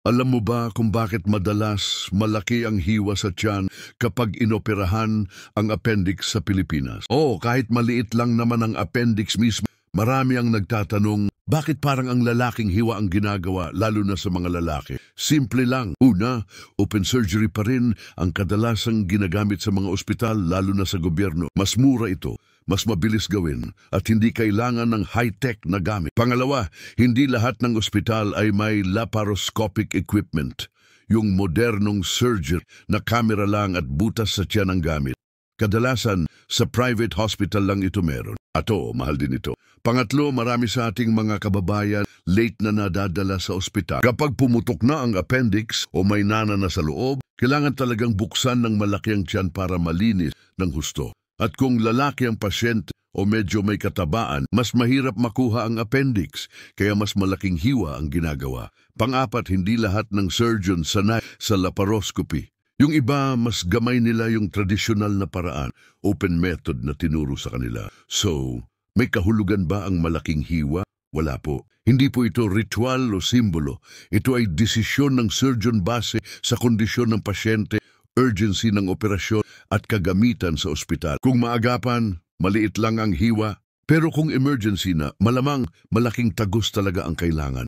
Alam mo ba kung bakit madalas malaki ang hiwa sa tiyan kapag inoperahan ang appendix sa Pilipinas? Kahit maliit lang naman ang appendix mismo, marami ang nagtatanong, bakit parang ang lalaking hiwa ang ginagawa, lalo na sa mga lalaki? Simple lang. Una, open surgery pa rin ang kadalasang ginagamit sa mga ospital, lalo na sa gobyerno. Mas mura ito, mas mabilis gawin, at hindi kailangan ng high-tech na gamit. Pangalawa, hindi lahat ng ospital ay may laparoscopic equipment, yung modernong surgery na kamera lang at butas sa tiyan ang gamit. Kadalasan, sa private hospital lang ito meron. Mahal din ito. Pangatlo, marami sa ating mga kababayan late na nadadala sa ospital. Kapag pumutok na ang appendix o may nana na sa loob, kailangan talagang buksan ng malaki ang tiyan para malinis ng husto. At kung lalaki ang pasyente o medyo may katabaan, mas mahirap makuha ang appendix, kaya mas malaking hiwa ang ginagawa. Pang-apat, hindi lahat ng surgeon sanay sa laparoscopy. Yung iba, mas gamay nila yung tradisyonal na paraan, open method na tinuro sa kanila. So, may kahulugan ba ang malaking hiwa? Wala po. Hindi po ito ritual o simbolo. Ito ay desisyon ng surgeon base sa kondisyon ng pasyente, urgency ng operasyon at kagamitan sa ospital. Kung maagapan, maliit lang ang hiwa. Pero kung emergency na, malamang malaking tagos talaga ang kailangan.